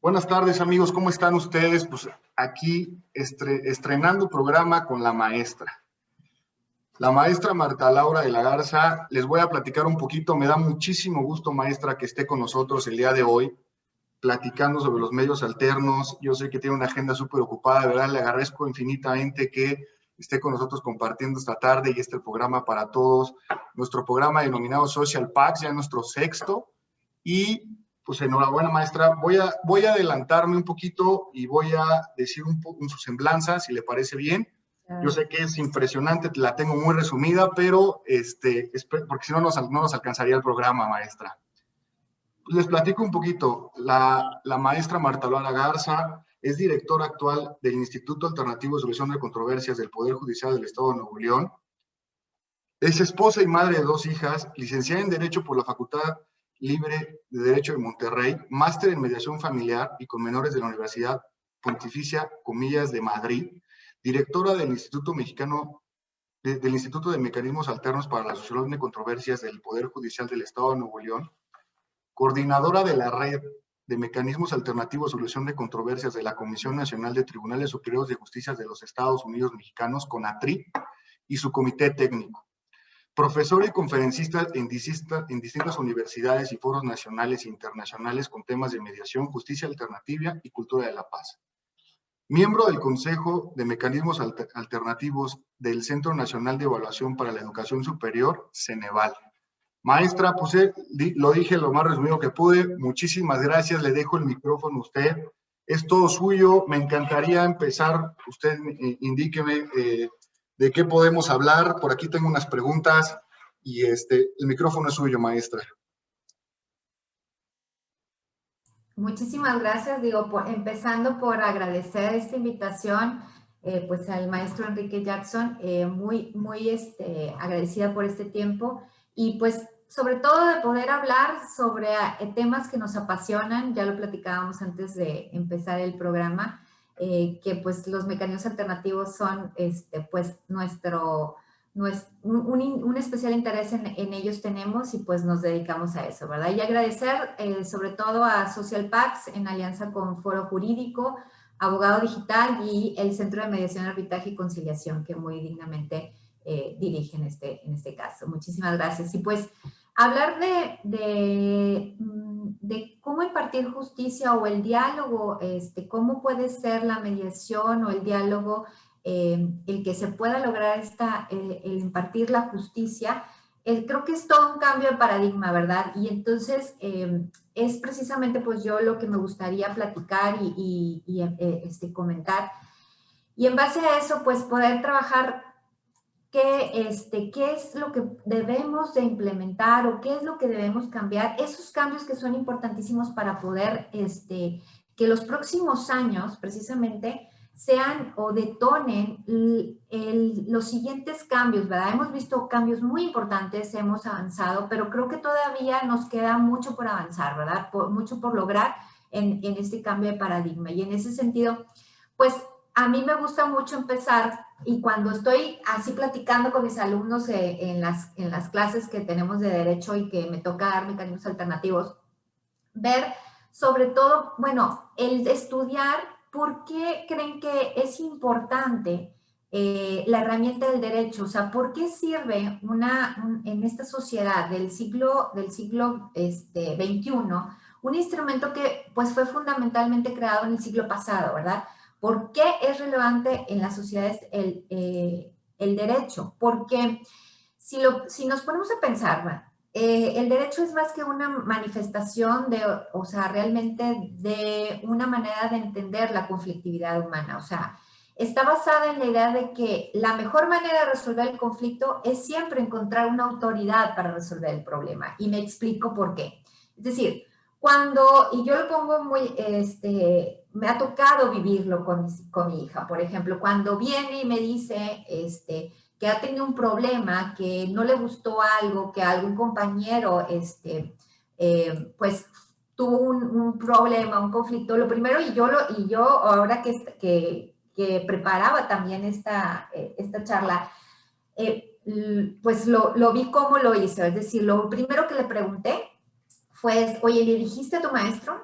Buenas tardes, amigos, ¿cómo están ustedes? Pues aquí estrenando programa con la maestra. La maestra Marta Laura de la Garza, les voy a platicar un poquito, me da muchísimo gusto, maestra, que esté con nosotros el día de hoy, platicando sobre los medios alternos. Yo sé que tiene una agenda súper ocupada, de verdad le agradezco infinitamente que esté con nosotros compartiendo esta tarde y este programa para todos. Nuestro programa denominado Social Packs, ya nuestro sexto, y pues enhorabuena, maestra. Voy a adelantarme un poquito y voy a decir su semblanza, si le parece bien. Yo sé que es impresionante, la tengo muy resumida, pero porque si no nos alcanzaría el programa, maestra. Les platico un poquito. La maestra Marta Laura Garza es directora actual del Instituto Alternativo de Solución de Controversias del Poder Judicial del Estado de Nuevo León. Es esposa y madre de 2 hijas, licenciada en Derecho por la Facultad Libre de Derecho de Monterrey, máster en Mediación Familiar y con Menores de la Universidad Pontificia Comillas de Madrid, directora del Instituto de Mecanismos Alternos para la Solución de Controversias del Poder Judicial del Estado de Nuevo León, coordinadora de la Red de Mecanismos Alternativos de Solución de Controversias de la Comisión Nacional de Tribunales Superiores de Justicia de los Estados Unidos Mexicanos, CONATRI, y su comité técnico. Profesor y conferencista en distintas universidades y foros nacionales e internacionales con temas de mediación, justicia alternativa y cultura de la paz. Miembro del Consejo de Mecanismos Alternativos del Centro Nacional de Evaluación para la Educación Superior, Ceneval. Maestra, pues lo dije lo más resumido que pude. Muchísimas gracias. Le dejo el micrófono a usted. Es todo suyo. Me encantaría empezar. Usted indíqueme de qué podemos hablar. Por aquí tengo unas preguntas y el micrófono es suyo, maestra. Muchísimas gracias, empezando por agradecer esta invitación, pues al maestro Enrique Jackson, muy agradecida por este tiempo y pues sobre todo de poder hablar sobre temas que nos apasionan. Ya lo platicábamos antes de empezar el programa, que pues los mecanismos alternativos son pues un especial interés en ellos tenemos y pues nos dedicamos a eso, ¿verdad? Y agradecer sobre todo a Social Packs en alianza con Foro Jurídico, Abogado Digital y el Centro de Mediación, Arbitraje y Conciliación que muy dignamente dirige en este caso. Muchísimas gracias. Y pues hablar de cómo impartir justicia o el diálogo, cómo puede ser la mediación o el diálogo, el que se pueda lograr el impartir la justicia, creo que es todo un cambio de paradigma, ¿verdad? Y entonces es precisamente pues yo lo que me gustaría platicar y comentar. Y en base a eso, pues poder trabajar qué es lo que debemos de implementar o qué es lo que debemos cambiar, esos cambios que son importantísimos para poder que los próximos años precisamente sean o detonen los siguientes cambios, ¿verdad? Hemos visto cambios muy importantes, hemos avanzado, pero creo que todavía nos queda mucho por avanzar, ¿verdad? Mucho por lograr en este cambio de paradigma. Y en ese sentido, pues a mí me gusta mucho empezar, y cuando estoy así platicando con mis alumnos en las clases que tenemos de Derecho y que me toca dar mecanismos alternativos, ver sobre todo, bueno, el de estudiar por qué creen que es importante la herramienta del derecho, o sea, por qué sirve en esta sociedad del siglo XXI, un instrumento que pues fue fundamentalmente creado en el siglo pasado, ¿verdad? ¿Por qué es relevante en las sociedades el derecho? Porque si nos ponemos a pensar, el derecho es más que una manifestación realmente de una manera de entender la conflictividad humana. O sea, está basada en la idea de que la mejor manera de resolver el conflicto es siempre encontrar una autoridad para resolver el problema. Y me explico por qué. Es decir, y yo lo pongo muy, me ha tocado vivirlo con mi hija, por ejemplo, cuando viene y me dice, que ha tenido un problema, que no le gustó algo, que algún compañero, pues tuvo un problema, un conflicto, lo primero, y yo ahora que preparaba también esta charla, pues lo vi cómo lo hizo, es decir, lo primero que le pregunté fue, oye, ¿le dijiste a tu maestro?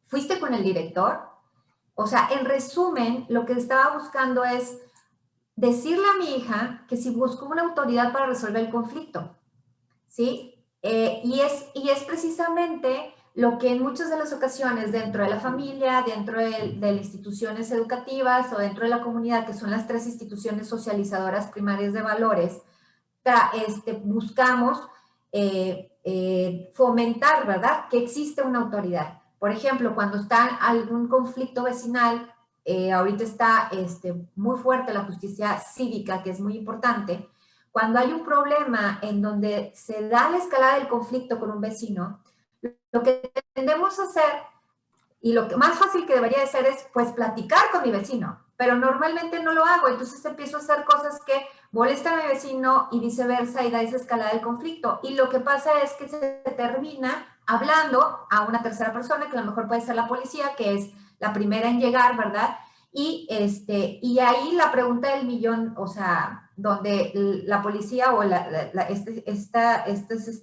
¿Fuiste con el director? O sea, en resumen, lo que estaba buscando es decirle a mi hija que si buscó una autoridad para resolver el conflicto, ¿sí? Y es precisamente lo que en muchas de las ocasiones dentro de la familia, dentro de instituciones educativas o dentro de la comunidad, que son las tres instituciones socializadoras primarias de valores, buscamos fomentar, ¿verdad?, que existe una autoridad. Por ejemplo, cuando está algún conflicto vecinal, ahorita está muy fuerte la justicia cívica, que es muy importante. Cuando hay un problema en donde se da la escalada del conflicto con un vecino, lo que tendemos a hacer, y lo que más fácil que debería de ser es, pues, platicar con mi vecino, pero normalmente no lo hago, entonces empiezo a hacer cosas que molestan a mi vecino y viceversa, y da esa escalada del conflicto. Y lo que pasa es que se termina hablando a una tercera persona, que a lo mejor puede ser la policía, que es la primera en llegar, ¿verdad? Y ahí la pregunta del millón, o sea, donde la policía o estas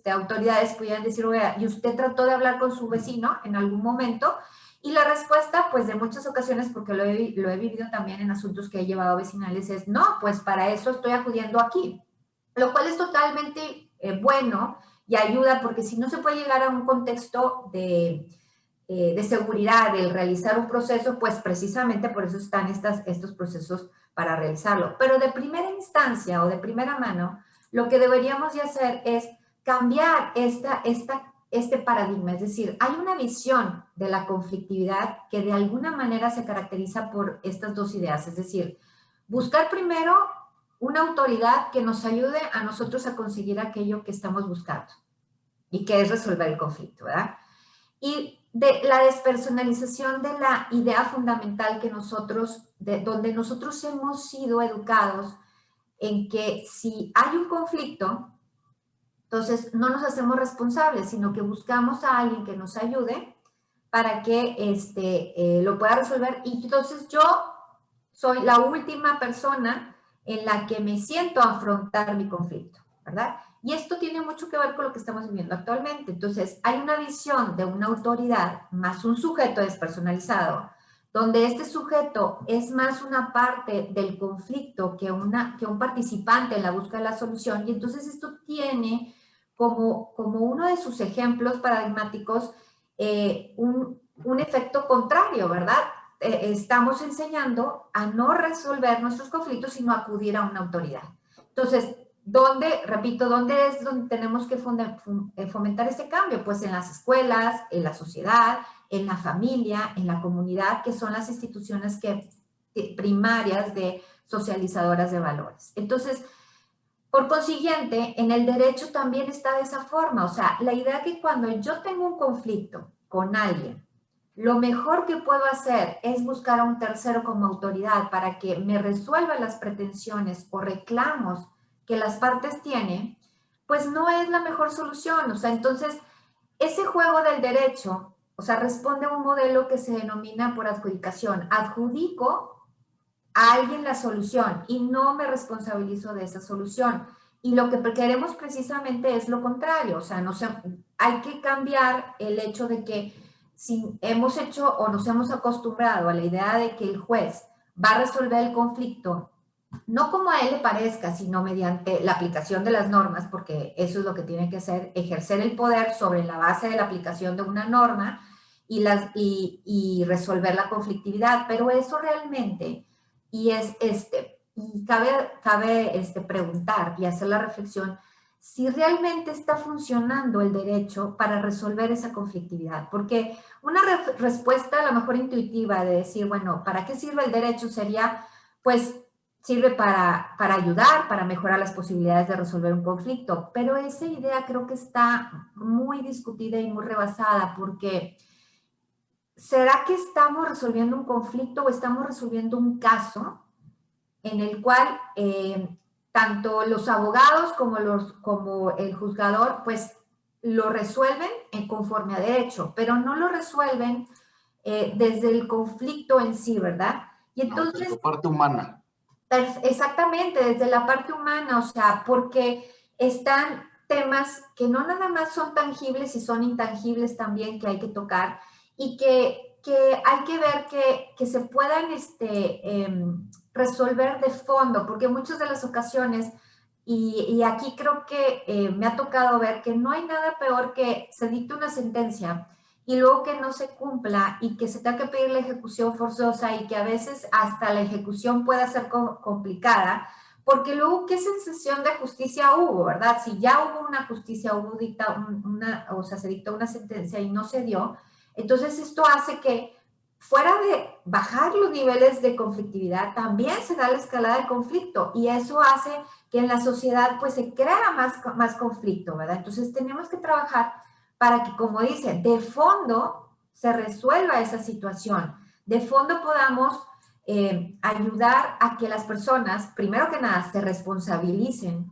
autoridades pudieran decir, oiga, ¿y usted trató de hablar con su vecino en algún momento? Y la respuesta, pues de muchas ocasiones, porque lo he vivido también en asuntos que he llevado vecinales, es no, pues para eso estoy acudiendo aquí. Lo cual es totalmente bueno y ayuda, porque si no se puede llegar a un contexto de seguridad, del realizar un proceso, pues precisamente por eso están estos procesos para realizarlo. Pero de primera instancia o de primera mano, lo que deberíamos de hacer es cambiar este paradigma. Es decir, hay una visión de la conflictividad que de alguna manera se caracteriza por estas dos ideas. Es decir, buscar primero una autoridad que nos ayude a nosotros a conseguir aquello que estamos buscando y que es resolver el conflicto, ¿verdad? Y de la despersonalización de la idea fundamental que donde nosotros hemos sido educados en que si hay un conflicto, entonces no nos hacemos responsables, sino que buscamos a alguien que nos ayude para que lo pueda resolver. Y entonces yo soy la última persona en la que me siento a afrontar mi conflicto, ¿verdad? Y esto tiene mucho que ver con lo que estamos viviendo actualmente. Entonces, hay una visión de una autoridad más un sujeto despersonalizado, donde este sujeto es más una parte del conflicto que un participante en la búsqueda de la solución. Y entonces esto tiene como uno de sus ejemplos paradigmáticos un efecto contrario, ¿verdad? Estamos enseñando a no resolver nuestros conflictos, sino a acudir a una autoridad. Entonces, repito, ¿dónde es donde tenemos que fomentar este cambio? Pues en las escuelas, en la sociedad, en la familia, en la comunidad, que son las instituciones primarias de socializadoras de valores. Entonces, por consiguiente, en el derecho también está de esa forma. O sea, la idea que cuando yo tengo un conflicto con alguien, lo mejor que puedo hacer es buscar a un tercero como autoridad para que me resuelva las pretensiones o reclamos que las partes tienen, pues no es la mejor solución. O sea, entonces, ese juego del derecho, o sea, responde a un modelo que se denomina por adjudicación. Adjudico a alguien la solución y no me responsabilizo de esa solución. Y lo que queremos precisamente es lo contrario. O sea, hay que cambiar el hecho de que si hemos hecho o nos hemos acostumbrado a la idea de que el juez va a resolver el conflicto, no como a él le parezca, sino mediante la aplicación de las normas, porque eso es lo que tiene que hacer, ejercer el poder sobre la base de la aplicación de una norma y resolver la conflictividad. Pero eso realmente, y cabe preguntar y hacer la reflexión si realmente está funcionando el derecho para resolver esa conflictividad. Porque una respuesta a lo mejor intuitiva de decir, bueno, ¿para qué sirve el derecho? Sería, pues, sirve para ayudar, para mejorar las posibilidades de resolver un conflicto. Pero esa idea creo que está muy discutida y muy rebasada, porque ¿será que estamos resolviendo un conflicto o estamos resolviendo un caso en el cual tanto los abogados como el juzgador, pues lo resuelven conforme a derecho, pero no lo resuelven desde el conflicto en sí, ¿verdad? Y entonces, desde la parte humana. Exactamente, desde la parte humana, o sea, porque están temas que no nada más son tangibles y son intangibles también que hay que tocar y que que hay que ver que se puedan resolver de fondo, porque en muchas de las ocasiones, y aquí creo que me ha tocado ver que no hay nada peor que se dicte una sentencia y luego que no se cumpla y que se tenga que pedir la ejecución forzosa y que a veces hasta la ejecución pueda ser complicada, porque luego, ¿qué sensación de justicia hubo, verdad? Si ya hubo una justicia, o sea, se dictó una sentencia y no se dio, entonces esto hace que fuera de bajar los niveles de conflictividad, también se da la escalada de conflicto y eso hace que en la sociedad pues se crea más conflicto, ¿verdad? Entonces tenemos que trabajar para que, como dice, de fondo se resuelva esa situación, de fondo podamos ayudar a que las personas, primero que nada, se responsabilicen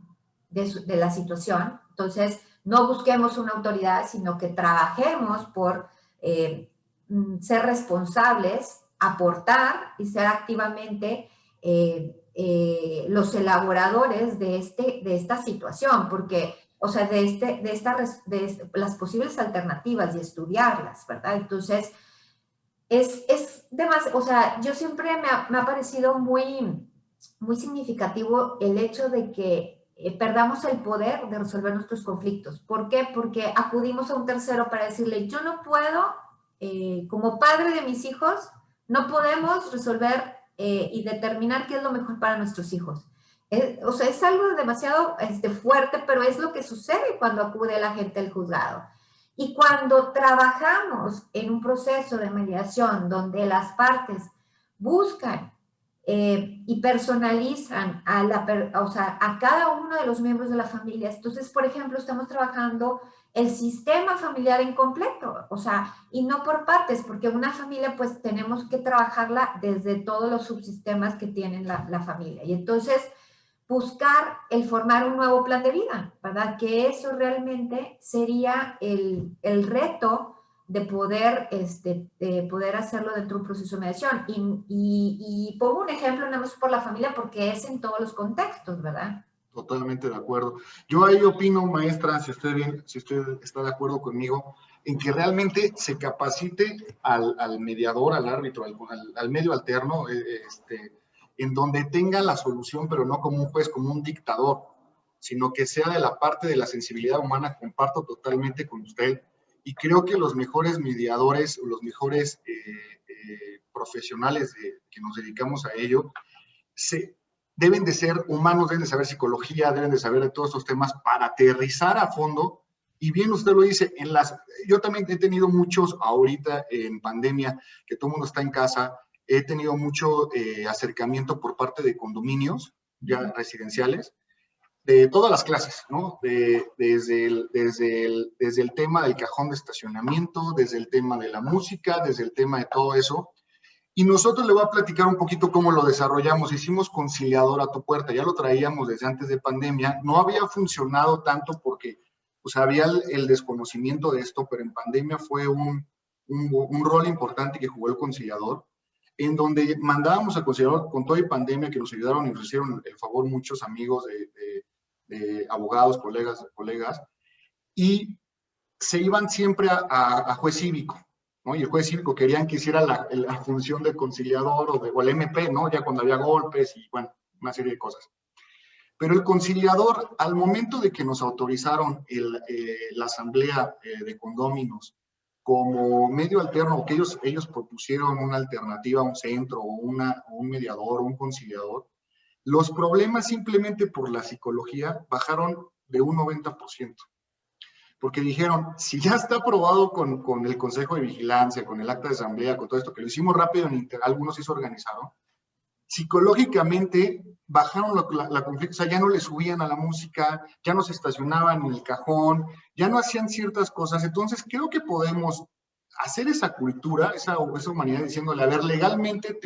de la situación. Entonces, no busquemos una autoridad, sino que trabajemos por ser responsables, aportar y ser activamente los elaboradores de esta situación, porque, o sea, de las posibles alternativas y estudiarlas, ¿verdad? Entonces, es demasiado, o sea, yo siempre me ha parecido muy significativo el hecho de que perdamos el poder de resolver nuestros conflictos. ¿Por qué? Porque acudimos a un tercero para decirle, yo no puedo, como padre de mis hijos, no podemos resolver y determinar qué es lo mejor para nuestros hijos. O sea, es algo demasiado fuerte, pero es lo que sucede cuando acude la gente al juzgado. Y cuando trabajamos en un proceso de mediación donde las partes buscan y personalizan a cada uno de los miembros de la familia, entonces, por ejemplo, estamos trabajando el sistema familiar en completo, o sea, y no por partes, porque una familia pues tenemos que trabajarla desde todos los subsistemas que tiene la familia. Y entonces buscar el formar un nuevo plan de vida, ¿verdad? Que eso realmente sería el reto de poder hacerlo dentro de un proceso de mediación. Y pongo un ejemplo nada más por la familia porque es en todos los contextos, ¿verdad? Totalmente de acuerdo. Yo ahí opino, maestra, si usted está de acuerdo conmigo, en que realmente se capacite al mediador, al árbitro, al medio alterno, en donde tenga la solución, pero no como un juez, como un dictador, sino que sea de la parte de la sensibilidad humana. Comparto totalmente con usted. Y creo que los mejores mediadores, los mejores profesionales que nos dedicamos a ello, deben de ser humanos, deben de saber psicología, deben de saber de todos estos temas para aterrizar a fondo. Y bien usted lo dice, yo también he tenido muchos ahorita en pandemia, que todo el mundo está en casa, he tenido mucho acercamiento por parte de condominios ya residenciales, de todas las clases, ¿no? Desde el tema del cajón de estacionamiento, desde el tema de la música, desde el tema de todo eso. Y nosotros le voy a platicar un poquito cómo lo desarrollamos. Hicimos conciliador a tu puerta, ya lo traíamos desde antes de pandemia. No había funcionado tanto porque pues, había el desconocimiento de esto, pero en pandemia fue un rol importante que jugó el conciliador, en donde mandábamos al conciliador con toda pandemia, que nos ayudaron y nos hicieron el favor muchos amigos de abogados, colegas, y se iban siempre a juez cívico, ¿no? Y el juez cívico querían que hiciera la función de conciliador o el MP, ¿no? Ya cuando había golpes y, bueno, una serie de cosas. Pero el conciliador, al momento de que nos autorizaron la asamblea de condóminos como medio alterno, que ellos propusieron una alternativa a un centro o un mediador o un conciliador, los problemas simplemente por la psicología bajaron de un 90%. Porque dijeron, si ya está aprobado con el Consejo de Vigilancia, con el acta de asamblea, con todo esto, que lo hicimos rápido, algunos sí se organizaron, psicológicamente bajaron la conflicto, o sea, ya no le subían a la música, ya no se estacionaban en el cajón, ya no hacían ciertas cosas. Entonces, creo que podemos hacer esa cultura, esa humanidad, diciéndole, a ver, legalmente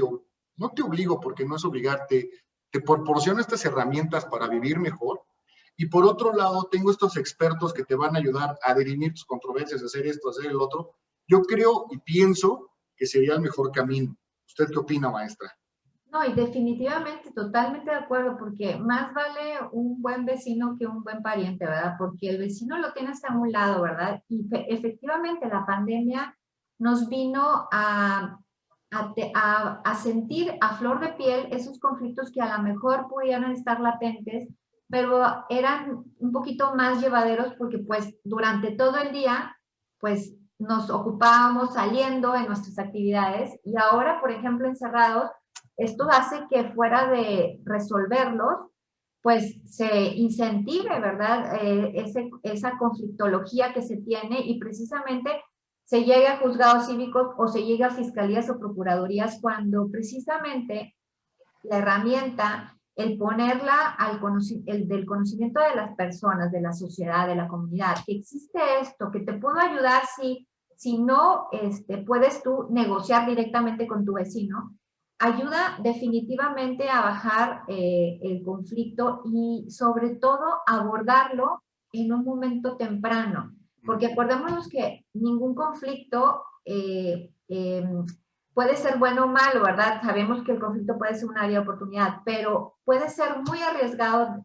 no te obligo porque no es obligarte, te proporciono estas herramientas para vivir mejor. Y por otro lado, tengo estos expertos que te van a ayudar a dirimir tus controversias, a hacer esto, a hacer el otro. Yo creo y pienso que sería el mejor camino. ¿Usted qué opina, maestra? No, y definitivamente, totalmente de acuerdo, porque más vale un buen vecino que un buen pariente, ¿verdad? Porque el vecino lo tienes a un lado, ¿verdad? Y efectivamente la pandemia nos vino a sentir a flor de piel esos conflictos que a lo mejor pudieran estar latentes, pero eran un poquito más llevaderos porque pues durante todo el día pues nos ocupábamos saliendo en nuestras actividades y ahora, por ejemplo, encerrados, esto hace que fuera de resolverlos, pues se incentive, ¿verdad? Esa conflictología que se tiene y precisamente se llegue a juzgados cívicos o se llegue a fiscalías o procuradurías cuando precisamente la herramienta, el ponerla del conocimiento de las personas, de la sociedad, de la comunidad, que existe esto, que te puedo ayudar si no puedes tú negociar directamente con tu vecino, ayuda definitivamente a bajar el conflicto y sobre todo abordarlo en un momento temprano. Porque acordémonos que ningún conflicto puede ser bueno o malo, ¿verdad? Sabemos que el conflicto puede ser un área de oportunidad, pero puede ser muy arriesgado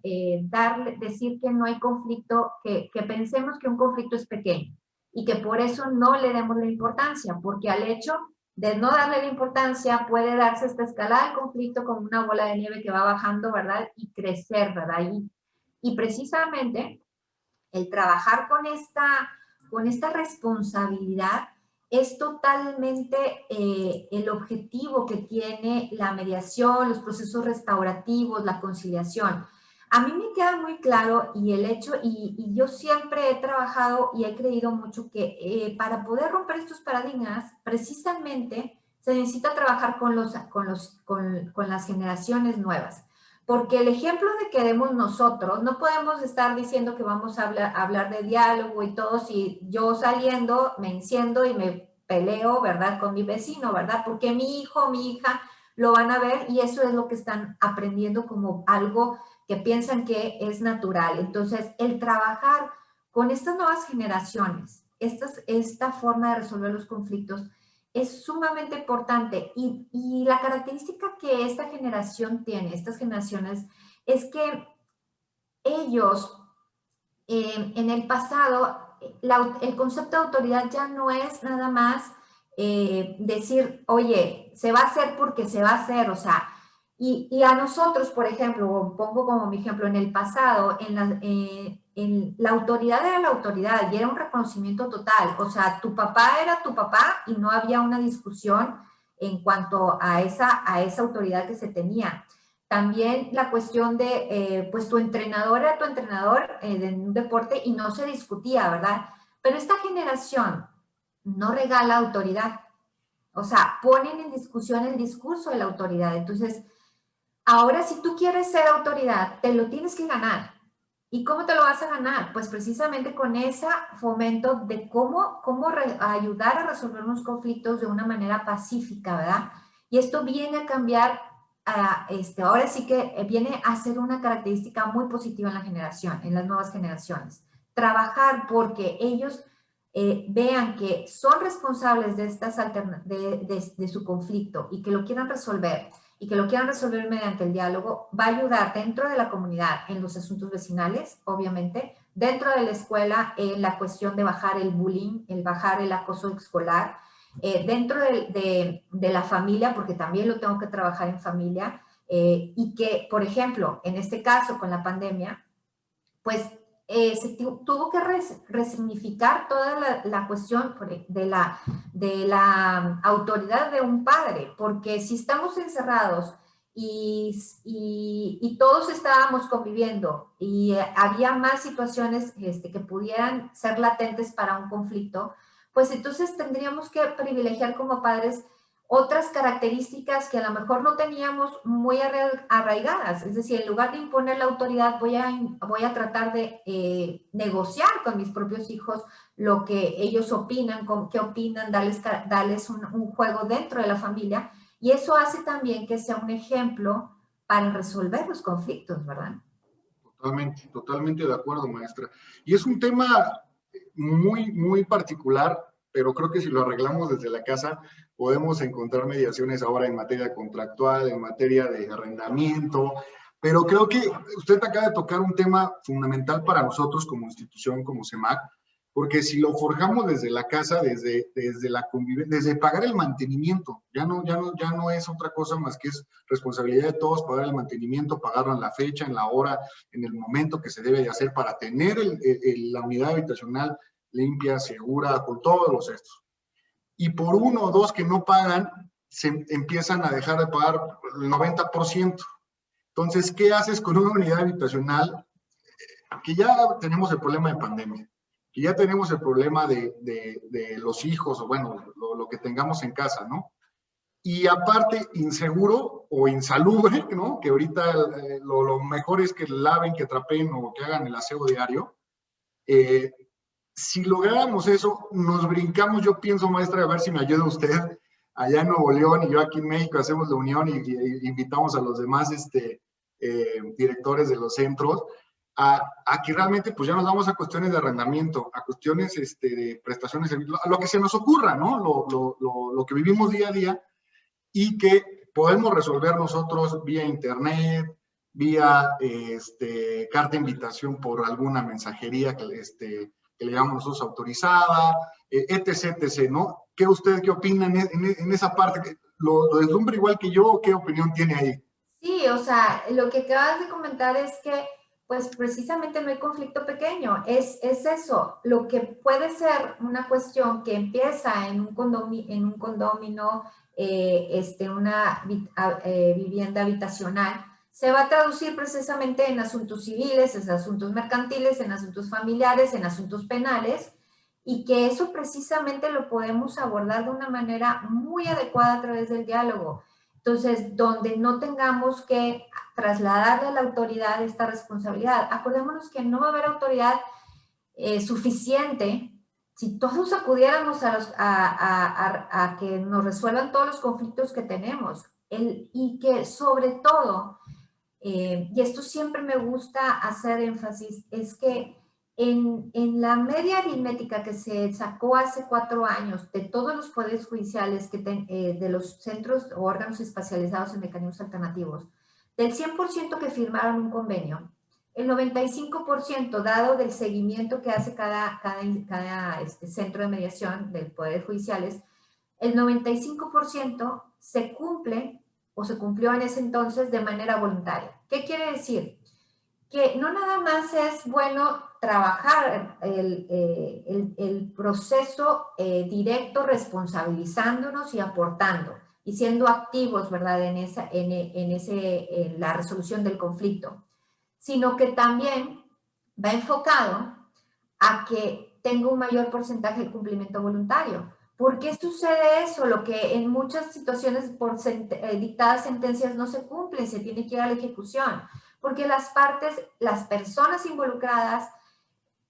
decir que no hay conflicto, que pensemos que un conflicto es pequeño y que por eso no le demos la importancia, porque al hecho de no darle la importancia puede darse esta escalada del conflicto como una bola de nieve que va bajando, ¿verdad? Y crecer, ¿verdad? Y precisamente el trabajar con esta responsabilidad es totalmente el objetivo que tiene la mediación, los procesos restaurativos, la conciliación. A mí me queda muy claro y el hecho, y yo siempre he trabajado y he creído mucho que para poder romper estos paradigmas, precisamente se necesita trabajar con las generaciones nuevas. Porque el ejemplo de que demos nosotros, no podemos estar diciendo que vamos a hablar de diálogo y todo si yo saliendo me enciendo y me peleo, ¿verdad? Con mi vecino, ¿verdad? Porque mi hijo, mi hija lo van a ver y eso es lo que están aprendiendo como algo que piensan que es natural. Entonces, el trabajar con estas nuevas generaciones, esta forma de resolver los conflictos, es sumamente importante y la característica que esta generación tiene, estas generaciones, es que ellos en el pasado, el concepto de autoridad ya no es nada más decir, oye, se va a hacer porque se va a hacer, o sea, y a nosotros, por ejemplo, pongo como mi ejemplo, en el pasado, la autoridad era la autoridad y era un reconocimiento total. O sea, tu papá era tu papá y no había una discusión en cuanto a esa autoridad que se tenía. También la cuestión de, pues tu entrenador era tu entrenador de un deporte y no se discutía, ¿verdad? Pero esta generación no regala autoridad. O sea, ponen en discusión el discurso de la autoridad. Entonces, ahora, si tú quieres ser autoridad, te lo tienes que ganar. ¿Y cómo te lo vas a ganar? Pues precisamente con ese fomento de cómo ayudar a resolver unos conflictos de una manera pacífica, ¿verdad? Y esto viene a cambiar, ahora sí que viene a ser una característica muy positiva en la generación, en las nuevas generaciones. Trabajar porque ellos vean que son responsables de, de su conflicto y que lo quieran resolver y que lo quieran resolver mediante el diálogo, va a ayudar dentro de la comunidad en los asuntos vecinales, obviamente, dentro de la escuela en la cuestión de bajar el bullying, el bajar el acoso escolar, dentro de la familia, porque también lo tengo que trabajar en familia, y que, por ejemplo, en este caso con la pandemia, pues se tuvo que resignificar toda la cuestión de la autoridad de un padre, porque si estamos encerrados y todos estábamos conviviendo y había más situaciones que pudieran ser latentes para un conflicto, pues entonces tendríamos que privilegiar como padres otras características que a lo mejor no teníamos muy arraigadas. Es decir, en lugar de imponer la autoridad, voy a tratar de negociar con mis propios hijos lo que ellos opinan, qué opinan, darles un juego dentro de la familia. Y eso hace también que sea un ejemplo para resolver los conflictos, ¿verdad? Totalmente, totalmente de acuerdo, maestra. Y es un tema muy, muy particular, pero creo que si lo arreglamos desde la casa, podemos encontrar mediaciones ahora en materia contractual, en materia de arrendamiento, pero creo que usted acaba de tocar un tema fundamental para nosotros como institución, como CEMAC, porque si lo forjamos desde la casa, desde la convivencia, desde pagar el mantenimiento, ya no es otra cosa más que es responsabilidad de todos pagar el mantenimiento, pagarlo en la fecha, en la hora, en el momento que se debe de hacer para tener la unidad habitacional limpia, segura, con todos los estos. Y por uno o dos que no pagan, se empiezan a dejar de pagar el 90%. Entonces, ¿qué haces con una unidad habitacional? Que ya tenemos el problema de pandemia, que ya tenemos el problema de los hijos, o bueno, lo que tengamos en casa, ¿no? Y aparte, inseguro o insalubre, ¿no? Que ahorita lo mejor es que laven, que trapeen o que hagan el aseo diario. Si lográramos eso, nos brincamos, yo pienso, maestra, a ver si me ayuda usted, allá en Nuevo León y yo aquí en México hacemos la unión y invitamos a los demás directores de los centros, a que realmente pues ya nos vamos a cuestiones de arrendamiento, a cuestiones de prestaciones, a lo que se nos ocurra, ¿no? Lo que vivimos día a día y que podemos resolver nosotros vía internet, vía carta de invitación por alguna mensajería que le llamamos nosotros autorizada, etc., etc., ¿no? ¿Qué opina en esa parte? ¿Lo deslumbra igual que yo? ¿Qué opinión tiene ahí? Sí, o sea, lo que acabas de comentar es que, pues precisamente no hay conflicto pequeño, es eso, lo que puede ser una cuestión que empieza en un condominio, una vivienda habitacional, se va a traducir precisamente en asuntos civiles, en asuntos mercantiles, en asuntos familiares, en asuntos penales, y que eso precisamente lo podemos abordar de una manera muy adecuada a través del diálogo. Entonces, donde no tengamos que trasladarle a la autoridad esta responsabilidad. Acordémonos que no va a haber autoridad suficiente si todos acudiéramos a que nos resuelvan todos los conflictos que tenemos. Y que sobre todo, y esto siempre me gusta hacer énfasis, es que en la media aritmética que se sacó hace 4 años de todos los poderes judiciales, de los centros o órganos especializados en mecanismos alternativos, del 100% que firmaron un convenio, el 95%, dado del seguimiento que hace cada centro de mediación del poder judiciales, el 95% se cumple o se cumplió en ese entonces de manera voluntaria. ¿Qué quiere decir? Que no nada más es bueno trabajar el proceso directo, responsabilizándonos y aportando y siendo activos, ¿verdad?, en la resolución del conflicto, sino que también va enfocado a que tenga un mayor porcentaje de cumplimiento voluntario. ¿Por qué sucede eso? Lo que en muchas situaciones por dictadas sentencias no se cumple, se tiene que ir a la ejecución, porque las partes, las personas involucradas,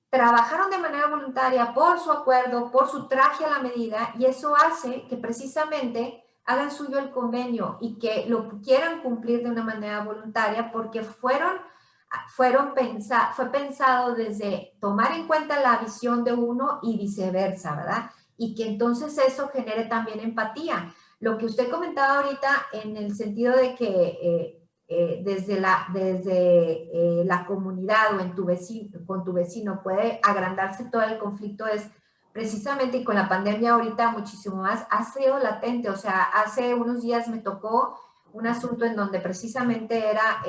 trabajaron de manera voluntaria por su acuerdo, por su traje a la medida, y eso hace que precisamente hagan suyo el convenio y que lo quieran cumplir de una manera voluntaria porque fue pensado desde tomar en cuenta la visión de uno y viceversa, ¿verdad? Y que entonces eso genere también empatía. Lo que usted comentaba ahorita en el sentido de que desde la comunidad o con tu vecino puede agrandarse todo el conflicto, es precisamente, y con la pandemia ahorita muchísimo más, ha sido latente. O sea, hace unos días me tocó un asunto en donde precisamente era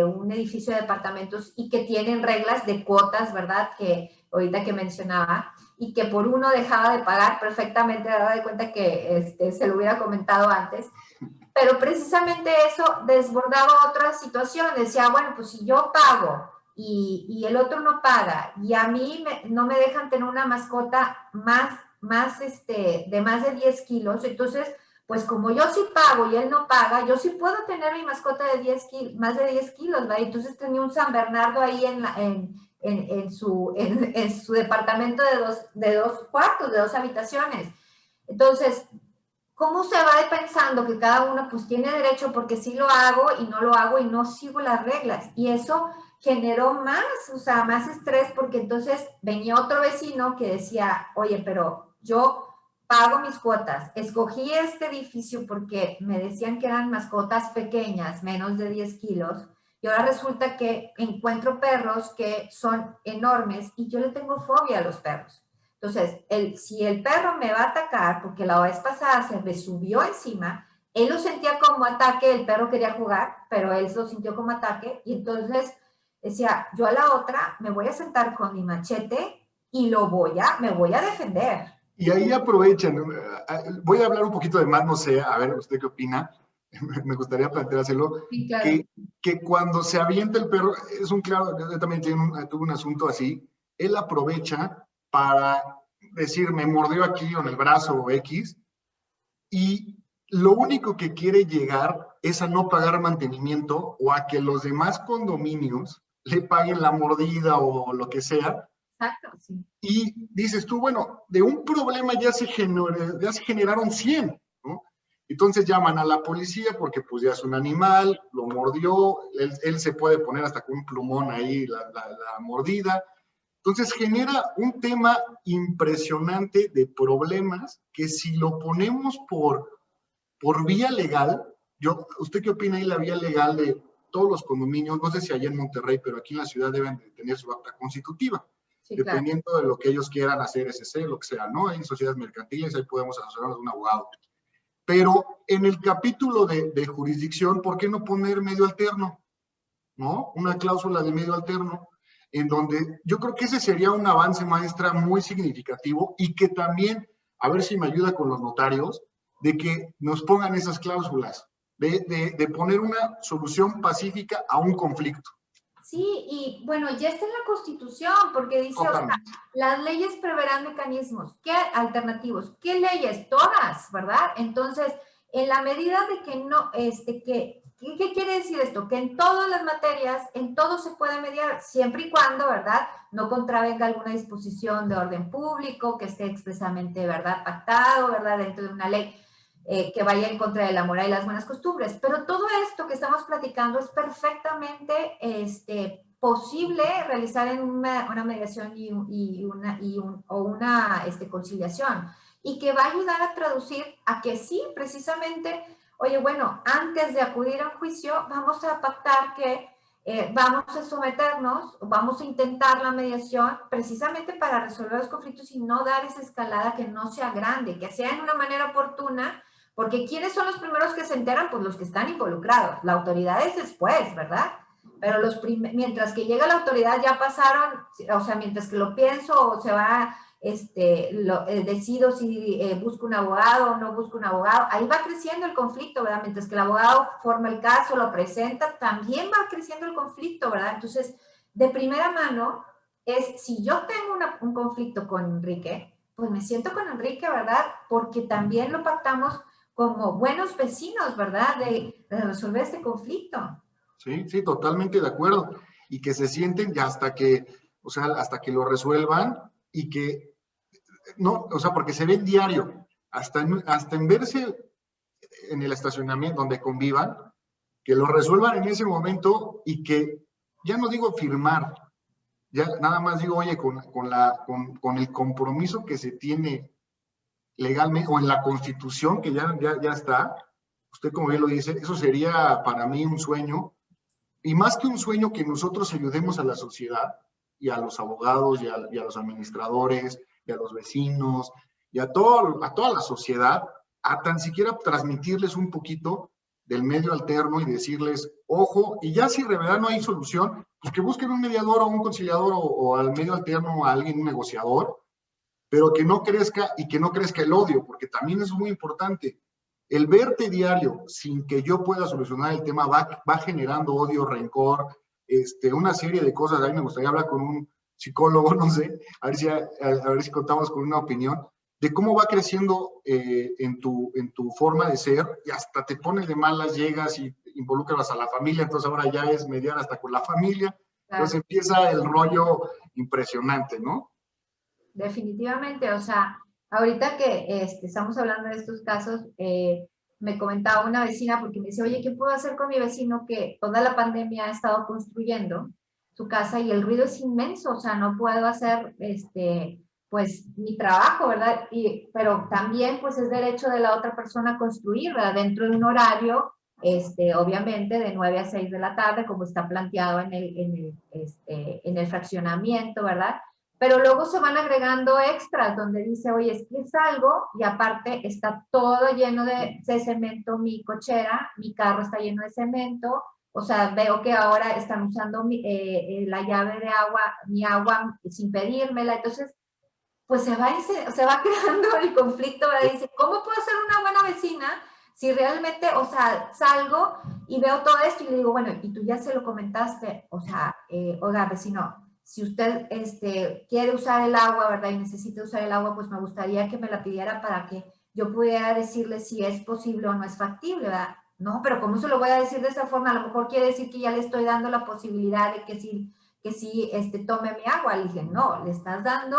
un edificio de departamentos y que tienen reglas de cuotas, ¿verdad?, que ahorita que mencionaba, y que por uno dejaba de pagar perfectamente, daba de cuenta que se lo hubiera comentado antes, pero precisamente eso desbordaba otra situación. Decía, bueno, pues si yo pago y el otro no paga y a mí no me dejan tener una mascota de más de 10 kilos, entonces, pues como yo sí pago y él no paga, yo sí puedo tener mi mascota de más de 10 kilos, ¿verdad? Entonces tenía un San Bernardo ahí en su departamento de dos cuartos, de 2 habitaciones. Entonces, ¿cómo se va pensando que cada uno pues tiene derecho porque sí lo hago y no lo hago y no sigo las reglas? Y eso generó más estrés, porque entonces venía otro vecino que decía, oye, pero yo pago mis cuotas, escogí este edificio porque me decían que eran mascotas pequeñas, menos de 10 kilos, Y ahora resulta que encuentro perros que son enormes y yo le tengo fobia a los perros. Entonces, si el perro me va a atacar, porque la vez pasada se me subió encima, él lo sentía como ataque, el perro quería jugar, pero él lo sintió como ataque, y entonces decía, yo a la otra me voy a sentar con mi machete y me voy a defender. Y ahí aprovechan, voy a hablar un poquito de más, no sé, a ver, ¿usted qué opina? Me gustaría planteárselo, Sí, claro. que cuando se avienta el perro, es un claro, yo también tuve un asunto así, él aprovecha para decir, me mordió aquí o en el brazo o X, y lo único que quiere llegar es a no pagar mantenimiento o a que los demás condominios le paguen la mordida o lo que sea. Exacto, sí. Y dices tú, bueno, de un problema ya se generaron 100, ¿no? Entonces llaman a la policía porque pues ya es un animal, lo mordió, él se puede poner hasta con un plumón ahí la mordida. Entonces genera un tema impresionante de problemas que si lo ponemos por vía legal, ¿usted qué opina ahí la vía legal de todos los condominios? No sé si allá en Monterrey, pero aquí en la ciudad deben de tener su acta constitutiva, Sí, claro. dependiendo de lo que ellos quieran hacer, SC, lo que sea, ¿no? Hay sociedades mercantiles, ahí podemos asesorarnos de un abogado. Pero en el capítulo de jurisdicción, ¿por qué no poner medio alterno? ¿No? Una cláusula de medio alterno, en donde yo creo que ese sería un avance, maestra, muy significativo y que también, a ver si me ayuda con los notarios, de que nos pongan esas cláusulas, de poner una solución pacífica a un conflicto. Sí, y bueno, ya está en la Constitución, porque dice, o sea, Totalmente. las leyes preverán mecanismos. ¿Qué alternativos? ¿Qué leyes? Todas, ¿verdad? Entonces, en la medida de que no, ¿qué quiere decir esto? Que en todas las materias, en todo se puede mediar, siempre y cuando, ¿verdad? No contravenga alguna disposición de orden público, que esté expresamente, ¿verdad? Pactado, ¿verdad? Dentro de una ley. Que vaya en contra de la moral y las buenas costumbres. Pero todo esto que estamos platicando es perfectamente posible realizar en una mediación o una conciliación, y que va a ayudar a traducir a que sí, precisamente, oye, bueno, antes de acudir a un juicio, vamos a pactar que vamos a someternos, vamos a intentar la mediación precisamente para resolver los conflictos y no dar esa escalada, que no sea grande, que sea en una manera oportuna. Porque ¿quiénes son los primeros que se enteran? Pues los que están involucrados. La autoridad es después, ¿verdad? Pero mientras que llega la autoridad ya pasaron, o sea, mientras que lo pienso o se va, decido si busco un abogado o no busco un abogado, ahí va creciendo el conflicto, ¿verdad? Mientras que el abogado forma el caso, lo presenta, también va creciendo el conflicto, ¿verdad? Entonces, de primera mano, si yo tengo un conflicto con Enrique, pues me siento con Enrique, ¿verdad? Porque también lo pactamos como buenos vecinos, ¿verdad? De resolver este conflicto. Sí, sí, totalmente de acuerdo. Y que se sienten ya hasta que, o sea, hasta que lo resuelvan y que, no, o sea, porque se ven diario, hasta en verse en el estacionamiento donde convivan, que lo resuelvan en ese momento y que, ya no digo firmar, ya nada más digo, oye, con el compromiso que se tiene legalmente o en la Constitución, que ya está, usted como bien lo dice, eso sería para mí un sueño, y más que un sueño, que nosotros ayudemos a la sociedad y a los abogados y a los administradores y a los vecinos y a toda la sociedad a tan siquiera transmitirles un poquito del medio alterno y decirles, ojo, y ya si de verdad no hay solución, pues que busquen un mediador o un conciliador o al medio alterno o a alguien, un negociador, pero que no crezca y que no crezca el odio, porque también es muy importante. El verte diario sin que yo pueda solucionar el tema va generando odio, rencor, una serie de cosas. A mí me gustaría hablar con un psicólogo, no sé, a ver si contamos con una opinión de cómo va creciendo en tu forma de ser, y hasta te pones de malas, llegas y involucras a la familia, entonces ahora ya es mediar hasta con la familia, entonces Claro. empieza el rollo impresionante, ¿no? Definitivamente, o sea, ahorita que estamos hablando de estos casos, me comentaba una vecina, porque me dice, oye, ¿qué puedo hacer con mi vecino que toda la pandemia ha estado construyendo su casa y el ruido es inmenso? O sea, no puedo hacer, pues, mi trabajo, ¿verdad? Pero también, pues, es derecho de la otra persona construir, ¿verdad? Dentro de un horario obviamente de 9 a 6 de la tarde, como está planteado en el fraccionamiento, ¿verdad? Pero luego se van agregando extras donde dice, oye, es que salgo y aparte está todo lleno de cemento, mi cochera, mi carro está lleno de cemento, o sea, veo que ahora están usando la llave de agua, mi agua sin pedírmela, entonces pues se va creando el conflicto, ¿verdad? Dice, ¿cómo puedo ser una buena vecina si realmente, o sea, salgo y veo todo esto y le digo, bueno, y tú ya se lo comentaste, o sea, oiga, vecino, si usted quiere usar el agua, ¿verdad? Y necesita usar el agua, pues me gustaría que me la pidiera para que yo pudiera decirle si es posible o no es factible, ¿verdad? No, pero ¿cómo se lo voy a decir de esa forma? A lo mejor quiere decir que ya le estoy dando la posibilidad de que sí tome mi agua. Le dije, no, le estás dando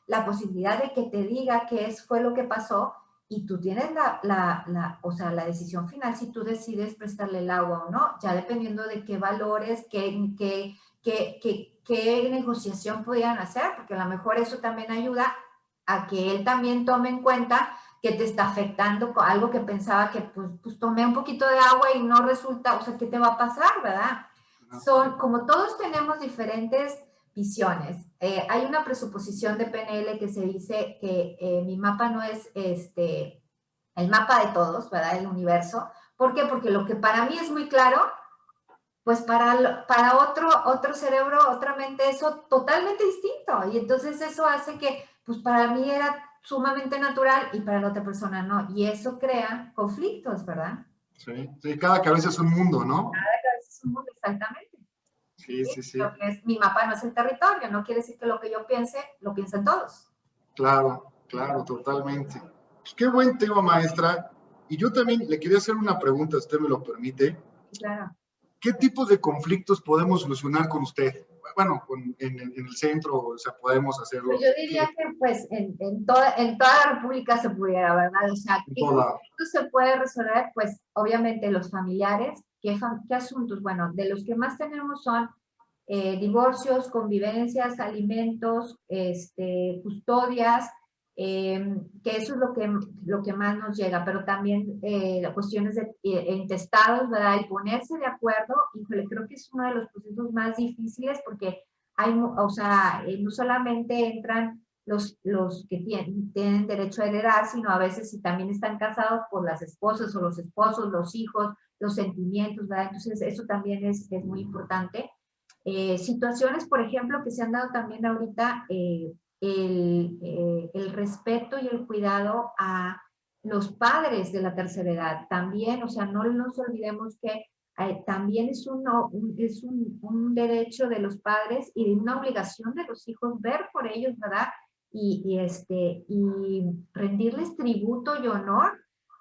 la posibilidad de que te diga fue lo que pasó y tú tienes o sea, la decisión final si tú decides prestarle el agua o no, ya dependiendo de qué valores, qué negociación pudieran hacer, porque a lo mejor eso también ayuda a que él también tome en cuenta que te está afectando algo que pensaba que pues tomé un poquito de agua y no resulta, o sea, ¿qué te va a pasar, verdad? Como todos tenemos diferentes visiones. Hay una presuposición de PNL que se dice que mi mapa no es el mapa de todos, ¿verdad? El universo. ¿Por qué? Porque lo que para mí es muy claro, pues para otro cerebro, otra mente, eso totalmente distinto. Y entonces eso hace que, pues para mí era sumamente natural y para la otra persona no. Y eso crea conflictos, ¿verdad? Sí, sí, cada cabeza es un mundo, ¿no? Cada cabeza es un mundo, exactamente. Sí, sí, sí. Lo que es, mi mapa no es el territorio, no quiere decir que lo que yo piense, lo piensen todos. Claro, claro, totalmente. Pues qué buen tema, maestra. Y yo también le quería hacer una pregunta, si usted me lo permite. Claro. ¿Qué tipos de conflictos podemos solucionar con usted? Bueno, en el centro, o sea, podemos hacerlo. Pues yo diría que pues en toda la República se pudiera, ¿verdad? O sea, En ¿qué toda. conflictos se puede resolver? Pues obviamente los familiares. ¿Qué asuntos? Bueno, de los que más tenemos son divorcios, convivencias, alimentos, custodias, que eso es lo que más nos llega, pero también cuestiones de intestados, ¿verdad? El ponerse de acuerdo, híjole, creo que es uno de los procesos más difíciles porque o sea, no solamente entran los que tienen derecho a heredar, sino a veces si también están casados por las esposas o los esposos, los hijos, los sentimientos, ¿verdad? Entonces eso también es muy importante. Situaciones, por ejemplo, que se han dado también ahorita, el respeto y el cuidado a los padres de la tercera edad. También, o sea, no nos olvidemos que también es un derecho de los padres y una obligación de los hijos ver por ellos, ¿verdad? Y rendirles tributo y honor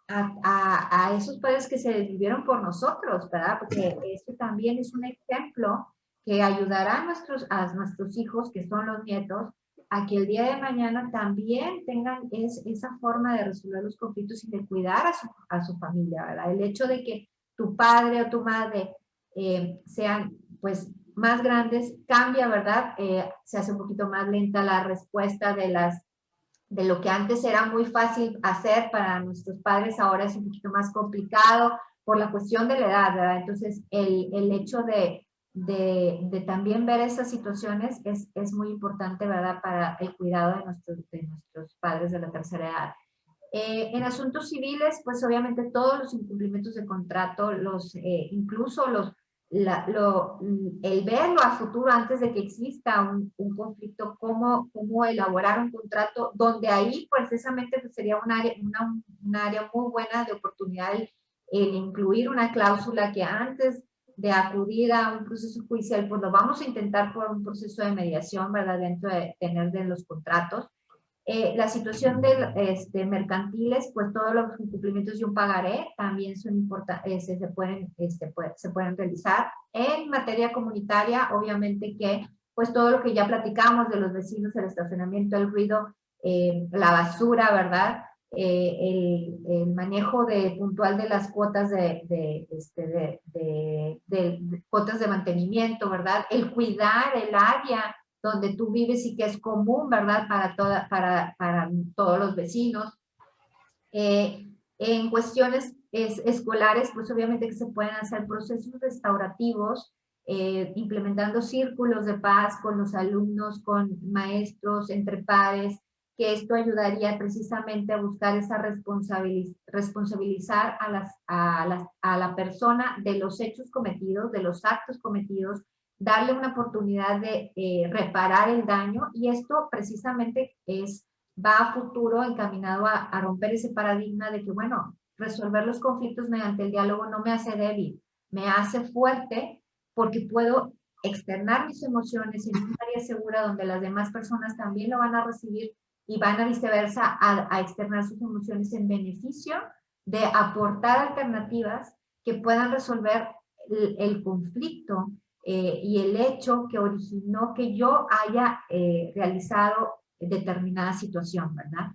a esos padres que se vivieron por nosotros, ¿verdad? Porque eso también es un ejemplo que ayudará a nuestros hijos, que son los nietos, a que el día de mañana también tengan esa forma de resolver los conflictos y de cuidar a su familia, ¿verdad? El hecho de que tu padre o tu madre sean, pues, más grandes, cambia, ¿verdad? Se hace un poquito más lenta la respuesta de lo que antes era muy fácil hacer para nuestros padres, ahora es un poquito más complicado por la cuestión de la edad, ¿verdad? Entonces, el hecho de también ver esas situaciones es muy importante, ¿verdad? Para el cuidado de nuestros padres de la tercera edad. En asuntos civiles, pues obviamente todos los incumplimientos de contrato, incluso el verlo a futuro antes de que exista un conflicto, cómo elaborar un contrato, donde ahí precisamente pues, sería un área muy buena de oportunidad el incluir una cláusula que antes de acudir a un proceso judicial, pues lo vamos a intentar por un proceso de mediación, ¿verdad? Dentro de tener de los contratos. La situación de mercantiles, pues todos los incumplimientos de un pagaré también son importantes, se pueden realizar. En materia comunitaria, obviamente que pues todo lo que ya platicamos de los vecinos, el estacionamiento, el ruido, la basura, ¿verdad? El manejo puntual de las cuotas de cuotas de mantenimiento, ¿verdad? El cuidar el área donde tú vives y que es común, ¿verdad? Para todos los vecinos. En cuestiones escolares, pues obviamente que se pueden hacer procesos restaurativos, implementando círculos de paz con los alumnos, con maestros, entre pares, que esto ayudaría precisamente a buscar esa responsabilizar a la persona de los hechos cometidos, de los actos cometidos, darle una oportunidad de reparar el daño, y esto precisamente va a futuro encaminado a romper ese paradigma de que, bueno, resolver los conflictos mediante el diálogo no me hace débil, me hace fuerte, porque puedo externar mis emociones en un área segura donde las demás personas también lo van a recibir y van a viceversa a externar sus emociones en beneficio de aportar alternativas que puedan resolver el conflicto y el hecho que originó que yo haya realizado determinada situación, ¿verdad?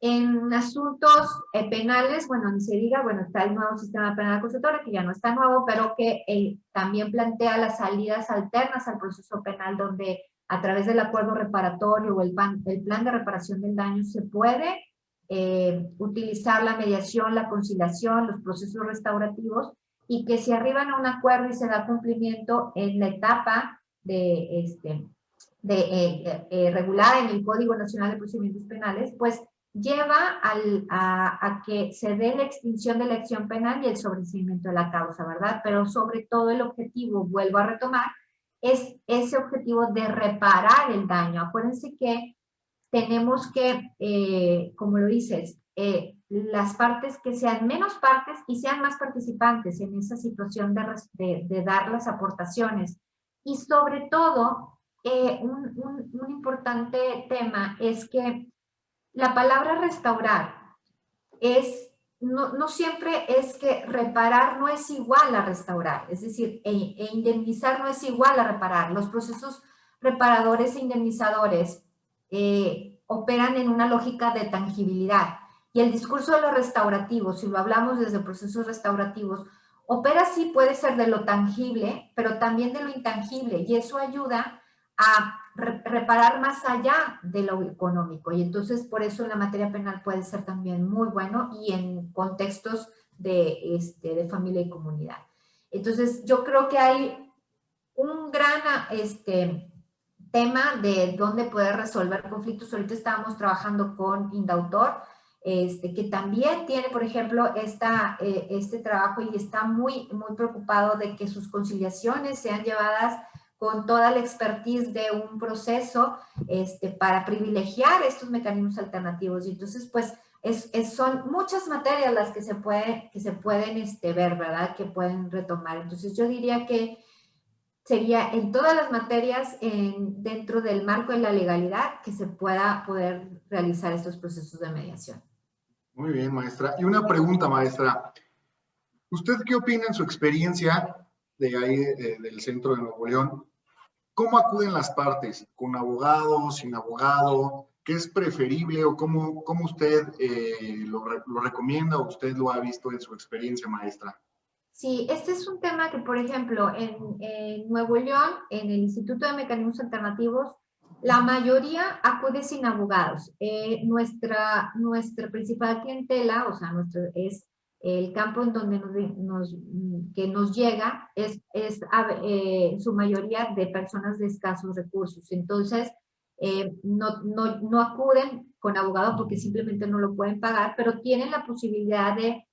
En asuntos penales, bueno, ni se diga, bueno, está el nuevo sistema penal acusatorio, que ya no está nuevo, pero que también plantea las salidas alternas al proceso penal, donde a través del acuerdo reparatorio o el plan de reparación del daño se puede utilizar la mediación, la conciliación, los procesos restaurativos, y que si arriban a un acuerdo y se da cumplimiento en la etapa regulada en el Código Nacional de Procedimientos Penales, pues lleva a que se dé la extinción de la acción penal y el sobreseimiento de la causa, ¿verdad? Pero sobre todo el objetivo, vuelvo a retomar, es ese objetivo de reparar el daño. Acuérdense que tenemos que, como lo dices, las partes que sean menos partes y sean más participantes en esa situación de dar las aportaciones. Y sobre todo, un importante tema es que la palabra restaurar no siempre es que reparar no es igual a restaurar, es decir, indemnizar no es igual a reparar. Los procesos reparadores e indemnizadores operan en una lógica de tangibilidad, y el discurso de lo restaurativo, si lo hablamos desde procesos restaurativos, opera sí, puede ser de lo tangible, pero también de lo intangible, y eso ayuda a reparar más allá de lo económico, y entonces por eso en la materia penal puede ser también muy bueno, y en contextos de familia y comunidad. Entonces yo creo que hay un gran tema de dónde poder resolver conflictos. Ahorita estábamos trabajando con Indautor, que también tiene, por ejemplo, este trabajo, y está muy preocupado de que sus conciliaciones sean llevadas con toda la expertise de un proceso para privilegiar estos mecanismos alternativos. Y entonces, pues, son muchas materias las que se pueden ver, ¿verdad? Que pueden retomar. Entonces, yo diría que sería en todas las materias dentro del marco de la legalidad que se pueda poder realizar estos procesos de mediación. Muy bien, maestra. Y una pregunta, maestra. ¿Usted qué opina en su experiencia de ahí, del Centro de Nuevo León? ¿Cómo acuden las partes? ¿Con abogado, sin abogado? ¿Qué es preferible o cómo usted lo recomienda o usted lo ha visto en su experiencia, maestra? Sí, este es un tema que, por ejemplo, en Nuevo León, en el Instituto de Mecanismos Alternativos, la mayoría acude sin abogados. Nuestra principal clientela, o sea, es el campo en donde nos llega, es su mayoría de personas de escasos recursos. Entonces, no acuden con abogado porque simplemente no lo pueden pagar, pero tienen la posibilidad de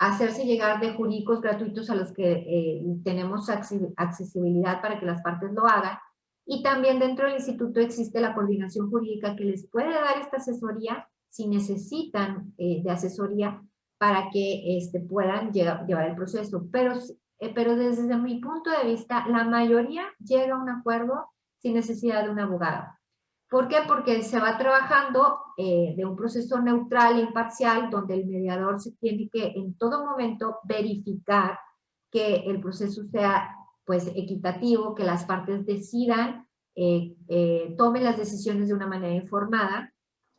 hacerse llegar de jurídicos gratuitos a los que tenemos accesibilidad para que las partes lo hagan. Y también dentro del instituto existe la coordinación jurídica que les puede dar esta asesoría si necesitan de asesoría para que puedan llevar el proceso. Pero desde mi punto de vista, la mayoría llega a un acuerdo sin necesidad de un abogado. ¿Por qué? Porque se va trabajando de un proceso neutral e imparcial, donde el mediador se tiene que en todo momento verificar que el proceso sea pues equitativo, que las partes decidan, tomen las decisiones de una manera informada,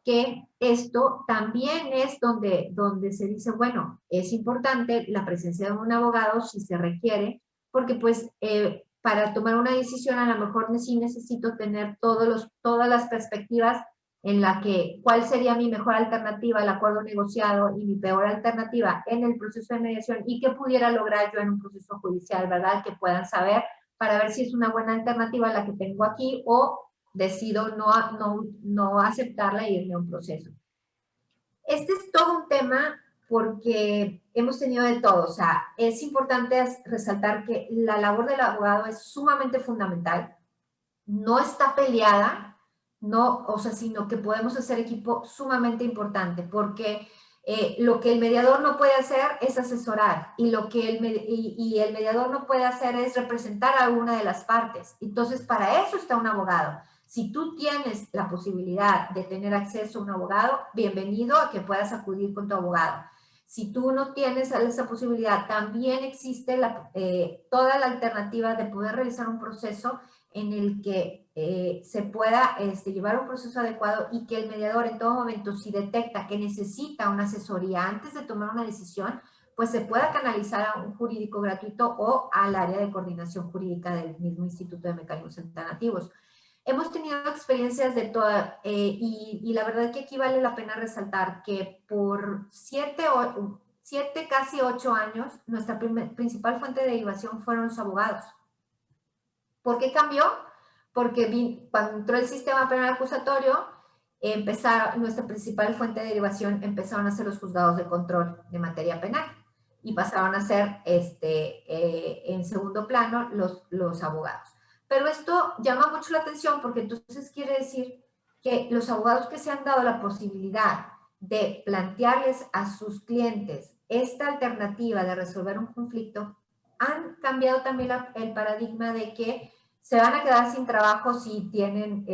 que esto también es donde se dice, bueno, es importante la presencia de un abogado si se requiere, porque pues para tomar una decisión a lo mejor sí necesito tener todas las perspectivas en la que cuál sería mi mejor alternativa al acuerdo negociado y mi peor alternativa en el proceso de mediación y qué pudiera lograr yo en un proceso judicial, ¿verdad? Que puedan saber para ver si es una buena alternativa la que tengo aquí o decido no aceptarla e irme a un proceso. Este es todo un tema porque hemos tenido de todo. O sea, es importante resaltar que la labor del abogado es sumamente fundamental. No está peleada, no, o sea, sino que podemos hacer equipo sumamente importante porque lo que el mediador no puede hacer es asesorar y lo que el mediador no puede hacer es representar a una de las partes. Entonces, para eso está un abogado. Si tú tienes la posibilidad de tener acceso a un abogado, bienvenido a que puedas acudir con tu abogado. Si tú no tienes esa posibilidad, también existe toda la alternativa de poder realizar un proceso en el que se pueda llevar un proceso adecuado y que el mediador en todo momento, si detecta que necesita una asesoría antes de tomar una decisión, pues se pueda canalizar a un jurídico gratuito o al área de coordinación jurídica del mismo Instituto de Mecanismos Alternativos. Hemos tenido experiencias de toda, y la verdad que aquí vale la pena resaltar que por 7, casi 8 años, nuestra principal fuente de derivación fueron los abogados. ¿Por qué cambió? Porque cuando entró el sistema penal acusatorio, nuestra principal fuente de derivación empezaron a ser los juzgados de control de materia penal y pasaron a ser en segundo plano los abogados. Pero esto llama mucho la atención porque entonces quiere decir que los abogados que se han dado la posibilidad de plantearles a sus clientes esta alternativa de resolver un conflicto han cambiado también el paradigma de que se van a quedar sin trabajo si tienen,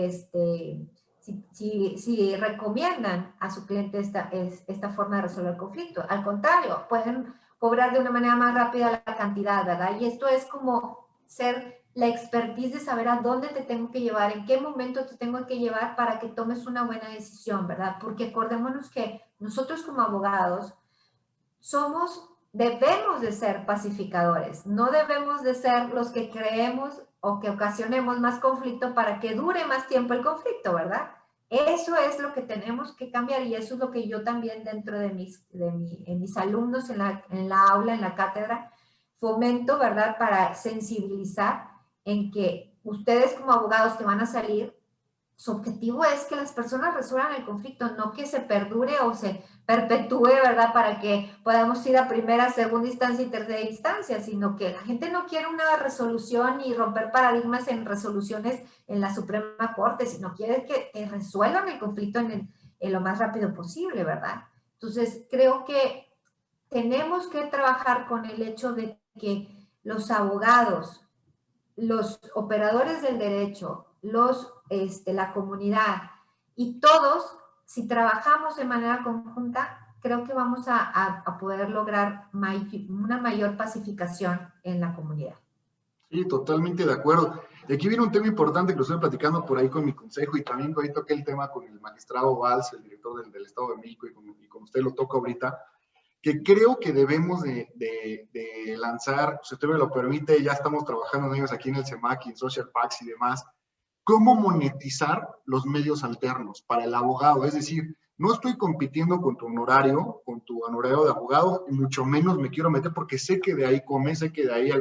si recomiendan a su cliente esta forma de resolver el conflicto. Al contrario, pueden cobrar de una manera más rápida la cantidad, ¿verdad? Y esto es como ser la expertise de saber a dónde te tengo que llevar, en qué momento te tengo que llevar para que tomes una buena decisión, ¿verdad? Porque acordémonos que nosotros como abogados debemos de ser pacificadores, no debemos de ser los que creemos o que ocasionemos más conflicto para que dure más tiempo el conflicto, ¿verdad? Eso es lo que tenemos que cambiar y eso es lo que yo también dentro de mis alumnos en la aula, en la cátedra, fomento, ¿verdad? Para sensibilizar en que ustedes como abogados que van a salir, su objetivo es que las personas resuelvan el conflicto, no que se perdure o se perpetúe, ¿verdad? Para que podamos ir a primera, segunda instancia y tercera instancia, sino que la gente no quiere una resolución y romper paradigmas en resoluciones en la Suprema Corte, sino quiere que resuelvan el conflicto en lo más rápido posible, ¿verdad? Entonces, creo que tenemos que trabajar con el hecho de que los abogados, los operadores del derecho, la comunidad y todos, si trabajamos de manera conjunta, creo que vamos a poder lograr una mayor pacificación en la comunidad. Sí, totalmente de acuerdo. Y aquí viene un tema importante que lo estoy platicando por ahí con mi consejo y también ahí toqué el tema con el magistrado Valls, el director del Estado de México, y con usted lo toca ahorita, que creo que debemos de lanzar, si usted me lo permite, ya estamos trabajando en ellos aquí en el CEMAC, en Social Packs y demás, cómo monetizar los medios alternos para el abogado. Es decir, no estoy compitiendo con tu honorario de abogado, y mucho menos me quiero meter porque sé que de ahí sé que de ahí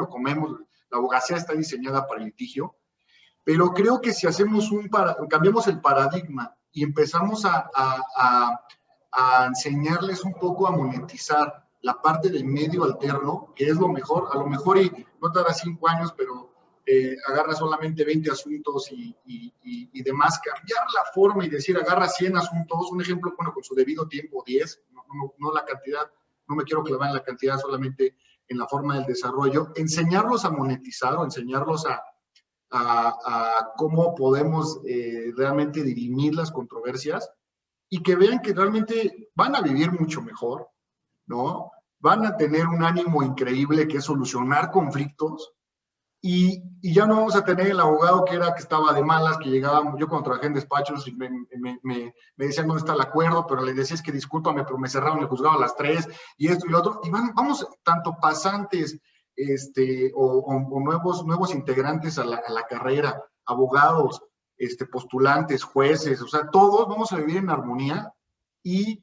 comemos, la abogacía está diseñada para el litigio, pero creo que si hacemos cambiamos el paradigma y empezamos a enseñarles un poco a monetizar la parte del medio alterno, que es lo mejor, a lo mejor y no tarda 5 años, pero agarra solamente 20 asuntos y demás, cambiar la forma y decir agarra 100 asuntos, un ejemplo, bueno, con su debido tiempo, 10, no la cantidad, no me quiero clavar en la cantidad, solamente en la forma del desarrollo, enseñarlos a monetizar o enseñarlos a cómo podemos realmente dirimir las controversias y que vean que realmente van a vivir mucho mejor, ¿no? Van a tener un ánimo increíble que es solucionar conflictos y ya no vamos a tener el abogado que estaba de malas, que llegaba, yo cuando trabajé en despachos y me decían dónde está el acuerdo, pero le decía es que discúlpame, pero me cerraron el juzgado a las 3 y esto y lo otro, y vamos tanto pasantes o nuevos integrantes a la carrera, abogados, postulantes, jueces, o sea, todos vamos a vivir en armonía y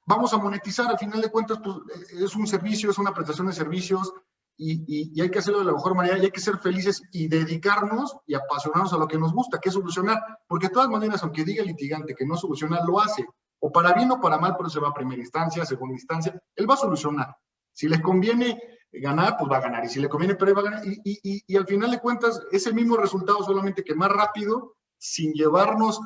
vamos a monetizar. Al final de cuentas, pues, es un servicio, es una prestación de servicios y hay que hacerlo de la mejor manera y hay que ser felices y dedicarnos y apasionarnos a lo que nos gusta, que es solucionar. Porque de todas maneras, aunque diga el litigante que no soluciona, lo hace. O para bien o para mal, pero se va a primera instancia, segunda instancia, él va a solucionar. Si les conviene ganar, pues va a ganar. Y si le conviene perder, va a ganar. Y al final de cuentas, es el mismo resultado, solamente que más rápido, sin llevarnos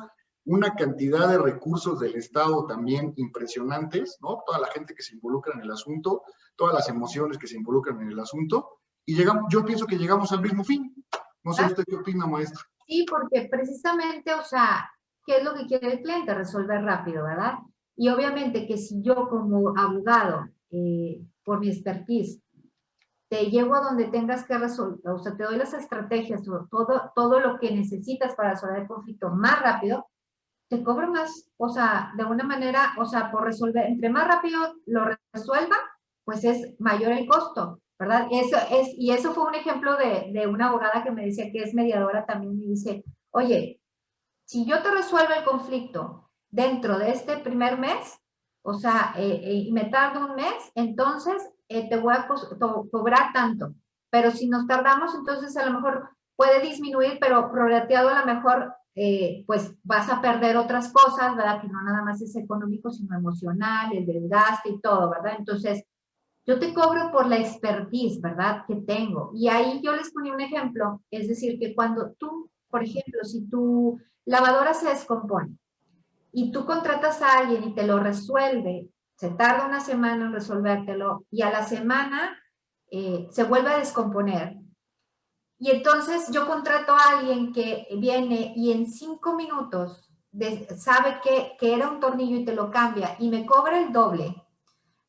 una cantidad de recursos del Estado también impresionantes, ¿no? Toda la gente que se involucra en el asunto, todas las emociones que se involucran en el asunto, y llegamos, yo pienso que llegamos al mismo fin. No sé usted qué opina, maestra. Sí, porque precisamente, o sea, ¿qué es lo que quiere el cliente? Resolver rápido, ¿verdad? Y obviamente que si yo como abogado, por mi expertise, te llevo a donde tengas que resolver, o sea, te doy las estrategias, todo lo que necesitas para resolver el conflicto más rápido, te cobro más, o sea, de una manera, o sea, por resolver, entre más rápido lo resuelva, pues es mayor el costo, ¿verdad? Y eso fue un ejemplo de una abogada que me decía que es mediadora también, y dice, oye, si yo te resuelvo el conflicto dentro de este primer mes, o sea, y me tardo un mes, entonces te voy a cobrar tanto. Pero si nos tardamos, entonces a lo mejor puede disminuir, pero prorrateado a lo mejor, pues vas a perder otras cosas, ¿verdad? Que no nada más es económico, sino emocional, el desgaste y todo, ¿verdad? Entonces, yo te cobro por la expertise, ¿verdad? Que tengo. Y ahí yo les ponía un ejemplo, es decir, que cuando tú, por ejemplo, si tu lavadora se descompone y tú contratas a alguien y te lo resuelve, se tarda una semana en resolvértelo y a la semana se vuelve a descomponer. Y entonces yo contrato a alguien que viene y en 5 minutos sabe que era un tornillo y te lo cambia y me cobra el doble.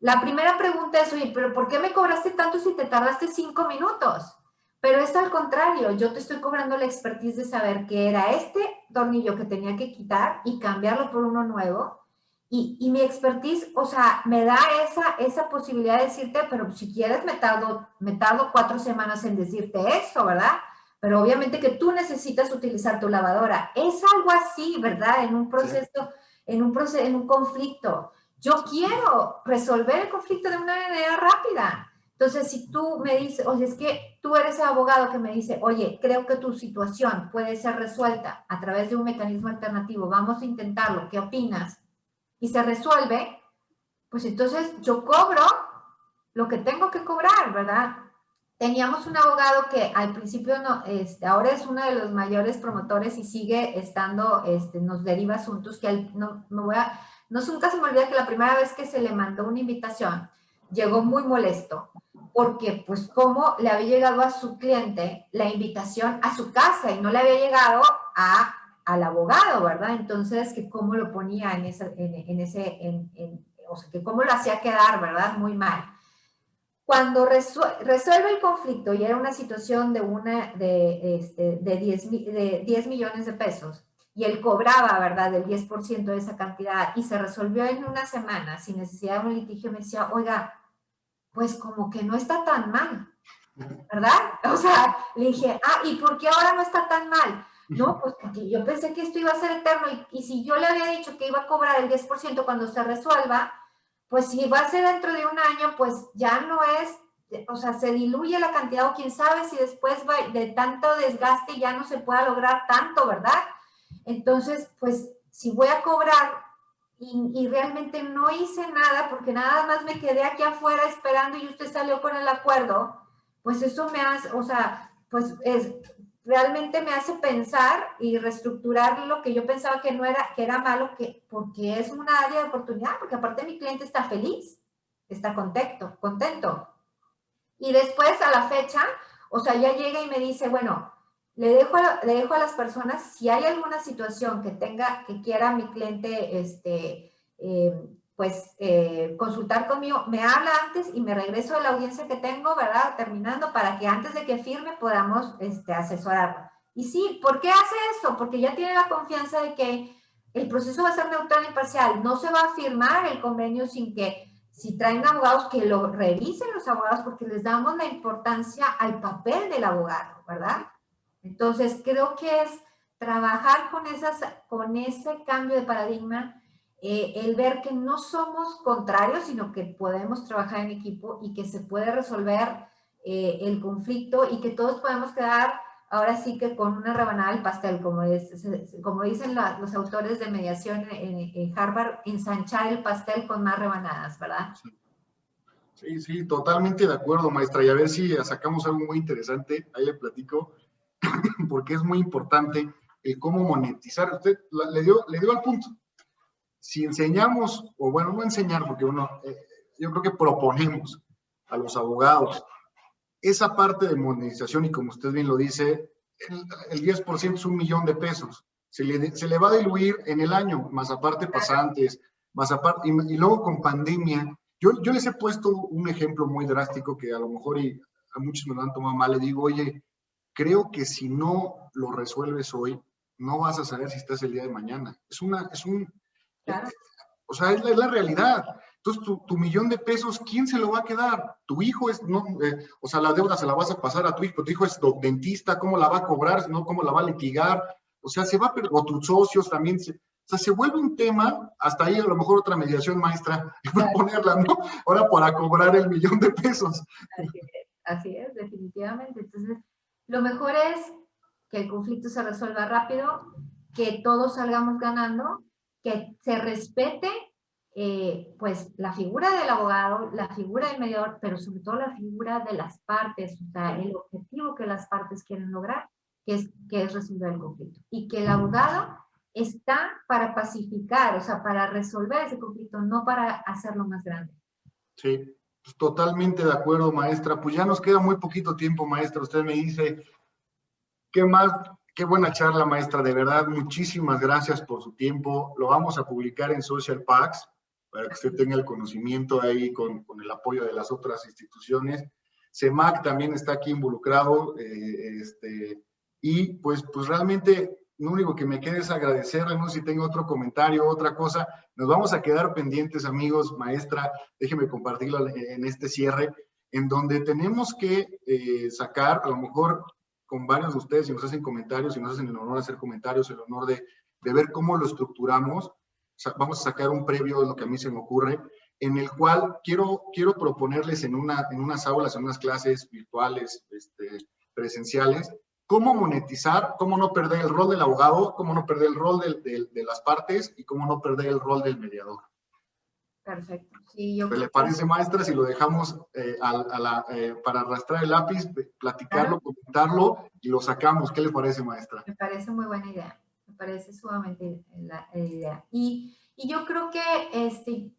La primera pregunta es, oye, ¿pero por qué me cobraste tanto si te tardaste 5 minutos? Pero es al contrario, yo te estoy cobrando la expertise de saber que era este tornillo que tenía que quitar y cambiarlo por uno nuevo. Y mi expertise, o sea, me da esa posibilidad de decirte, pero si quieres me tardo 4 semanas en decirte eso, ¿verdad? Pero obviamente que tú necesitas utilizar tu lavadora. Es algo así, ¿verdad? En un proceso, sí. En un conflicto. Yo quiero resolver el conflicto de una manera rápida. Entonces, si tú me dices, o sea, es que tú eres el abogado que me dice, oye, creo que tu situación puede ser resuelta a través de un mecanismo alternativo, vamos a intentarlo, ¿qué opinas? Y se resuelve, pues entonces yo cobro lo que tengo que cobrar, ¿verdad? Teníamos un abogado que al principio no, ahora es uno de los mayores promotores y sigue estando, nos deriva asuntos que nunca se me olvida que la primera vez que se le mandó una invitación, llegó muy molesto, porque pues cómo le había llegado a su cliente la invitación a su casa y no le había llegado al abogado, ¿verdad? Entonces, que cómo lo ponía o sea, que cómo lo hacía quedar, ¿verdad? Muy mal. Cuando resuelve el conflicto y era una situación de 10 millones de pesos y él cobraba, ¿verdad?, del 10% de esa cantidad y se resolvió en una semana sin necesidad de un litigio, me decía, oiga, pues como que no está tan mal, ¿verdad? O sea, le dije, ¿y por qué ahora no está tan mal? No, pues porque yo pensé que esto iba a ser eterno y si yo le había dicho que iba a cobrar el 10% cuando se resuelva, pues si va a ser dentro de un año, pues ya no es, o sea, se diluye la cantidad o quién sabe si después de tanto desgaste ya no se pueda lograr tanto, ¿verdad? Entonces, pues si voy a cobrar y realmente no hice nada porque nada más me quedé aquí afuera esperando y usted salió con el acuerdo, pues eso me hace, o sea, pues realmente me hace pensar y reestructurar lo que yo pensaba que no era, que era malo, porque es una área de oportunidad, porque aparte mi cliente está feliz, está contento. Y después a la fecha, o sea, ya llega y me dice, bueno, le dejo a las personas, si hay alguna situación que quiera mi cliente, consultar conmigo, me habla antes y me regreso de la audiencia que tengo, ¿verdad? Terminando, para que antes de que firme podamos asesorarlo. Y sí, ¿por qué hace eso? Porque ya tiene la confianza de que el proceso va a ser neutral e imparcial. No se va a firmar el convenio sin que, si traen abogados, que lo revisen los abogados, porque les damos la importancia al papel del abogado, ¿verdad? Entonces, creo que es trabajar con ese cambio de paradigma, el ver que no somos contrarios, sino que podemos trabajar en equipo y que se puede resolver el conflicto y que todos podemos quedar ahora sí que con una rebanada del pastel, como dicen los autores de mediación en Harvard, ensanchar el pastel con más rebanadas, ¿verdad? Sí, sí, totalmente de acuerdo, maestra. Y a ver si sacamos algo muy interesante, ahí le platico, porque es muy importante el cómo monetizar. Usted le dio al punto. Si enseñamos, o bueno, no enseñar, porque yo creo que proponemos a los abogados esa parte de monetización, y como usted bien lo dice, el 10% es 1,000,000 de pesos. Se le va a diluir en el año, más aparte pasantes, más aparte, y luego con pandemia. Yo les he puesto un ejemplo muy drástico que a lo mejor a muchos me lo han tomado mal. Le digo, oye, creo que si no lo resuelves hoy, no vas a saber si estás el día de mañana. Claro. O sea, es la realidad. Entonces, tu 1,000,000 de pesos, ¿quién se lo va a quedar? Tu hijo o sea, la deuda se la vas a pasar a tu hijo. Tu hijo es dentista, ¿cómo la va a cobrar? ¿No? ¿Cómo la va a litigar? O sea, o tus socios también. O sea, se vuelve un tema, hasta ahí a lo mejor otra mediación, maestra, Claro. ponerla, ¿no? Ahora para cobrar el 1,000,000 de pesos. Así es, definitivamente. Entonces, lo mejor es que el conflicto se resuelva rápido, que todos salgamos ganando, que se respete pues la figura del abogado, la figura del mediador, pero sobre todo la figura de las partes, o sea, el objetivo que las partes quieren lograr, que es resolver el conflicto. Y que el abogado está para pacificar, o sea, para resolver ese conflicto, no para hacerlo más grande. Sí, pues totalmente de acuerdo, maestra. Pues ya nos queda muy poquito tiempo, maestra. Usted me dice, ¿qué más? Qué buena charla, maestra. De verdad, muchísimas gracias por su tiempo. Lo vamos a publicar en Social Packs para que usted tenga el conocimiento ahí con el apoyo de las otras instituciones. CEMAC también está aquí involucrado. Y pues realmente lo único que me queda es agradecerle. No sé si tengo otro comentario, otra cosa. Nos vamos a quedar pendientes, amigos. Maestra, déjeme compartirlo en este cierre, en donde tenemos que sacar, a lo mejor con varios de ustedes, si nos hacen comentarios, si nos hacen el honor de hacer comentarios, el honor de ver cómo lo estructuramos. Vamos a sacar un previo de lo que a mí se me ocurre, en el cual quiero proponerles en unas aulas, en unas clases virtuales, presenciales, cómo monetizar, cómo no perder el rol del abogado, cómo no perder el rol de las partes y cómo no perder el rol del mediador. Perfecto. Sí, yo ¿Le parece, maestra, si lo dejamos para arrastrar el lápiz, platicarlo, comentarlo y lo sacamos? ¿Qué le parece, maestra? Me parece muy buena idea. Me parece sumamente la idea. Y yo creo que,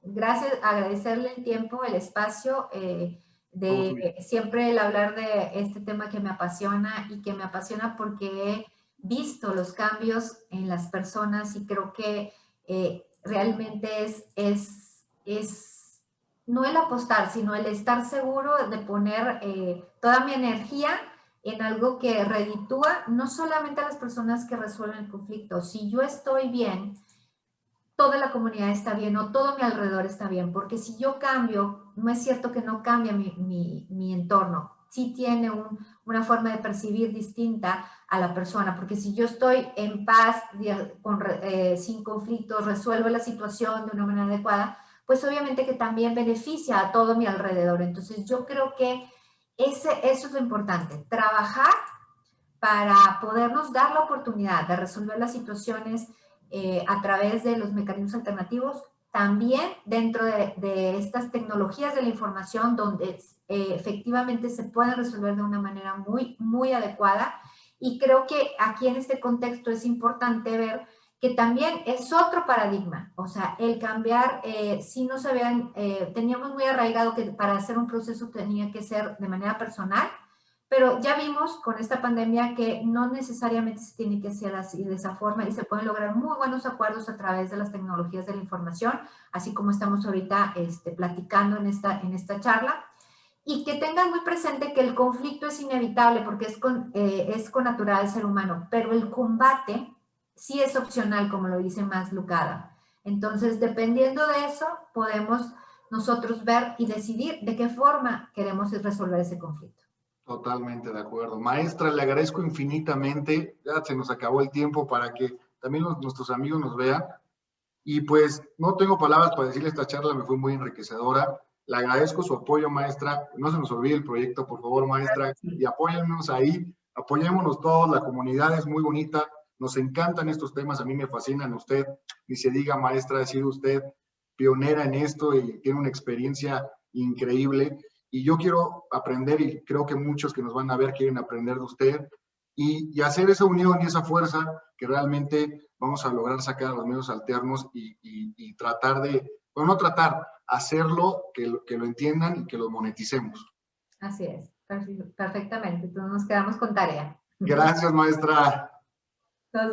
gracias, agradecerle el tiempo, el espacio, de siempre el hablar de este tema que me apasiona y que me apasiona porque he visto los cambios en las personas y creo que realmente es no el apostar, sino el estar seguro de poner toda mi energía en algo que reditúa no solamente a las personas que resuelven el conflicto. Si yo estoy bien, toda la comunidad está bien o todo mi alrededor está bien, porque si yo cambio, no es cierto que no cambia mi entorno, sí tiene una forma de percibir distinta a la persona, porque si yo estoy en paz, sin conflictos, resuelvo la situación de una manera adecuada, pues obviamente que también beneficia a todo mi alrededor. Entonces yo creo que eso es lo importante, trabajar para podernos dar la oportunidad de resolver las situaciones a través de los mecanismos alternativos, también dentro de estas tecnologías de la información donde efectivamente se pueden resolver de una manera muy, muy adecuada. Y creo que aquí en este contexto es importante ver que también es otro paradigma, o sea, el cambiar, si no se vean, teníamos muy arraigado que para hacer un proceso tenía que ser de manera personal, pero ya vimos con esta pandemia que no necesariamente se tiene que hacer así de esa forma y se pueden lograr muy buenos acuerdos a través de las tecnologías de la información, así como estamos ahorita platicando en esta charla. Y que tengan muy presente que el conflicto es inevitable porque es con natural del ser humano, pero el combate sí es opcional, como lo dice Max Lucado. Entonces, dependiendo de eso, podemos nosotros ver y decidir de qué forma queremos resolver ese conflicto. Totalmente de acuerdo. Maestra, le agradezco infinitamente. Ya se nos acabó el tiempo para que también nuestros amigos nos vean. Y pues no tengo palabras para decirle, esta charla me fue muy enriquecedora. Le agradezco su apoyo, maestra. No se nos olvide el proyecto, por favor, maestra. Y apóyennos ahí, apoyémonos todos. La comunidad es muy bonita. Nos encantan estos temas, a mí me fascinan. Usted, ni se diga, maestra, ha sido usted pionera en esto y tiene una experiencia increíble. Y yo quiero aprender, y creo que muchos que nos van a ver quieren aprender de usted, y hacer esa unión y esa fuerza que realmente vamos a lograr sacar a los medios alternos y tratar de, bueno, no tratar, hacerlo, que lo entiendan y que lo moneticemos. Así es, perfectamente. Entonces nos quedamos con tarea. Gracias, maestra.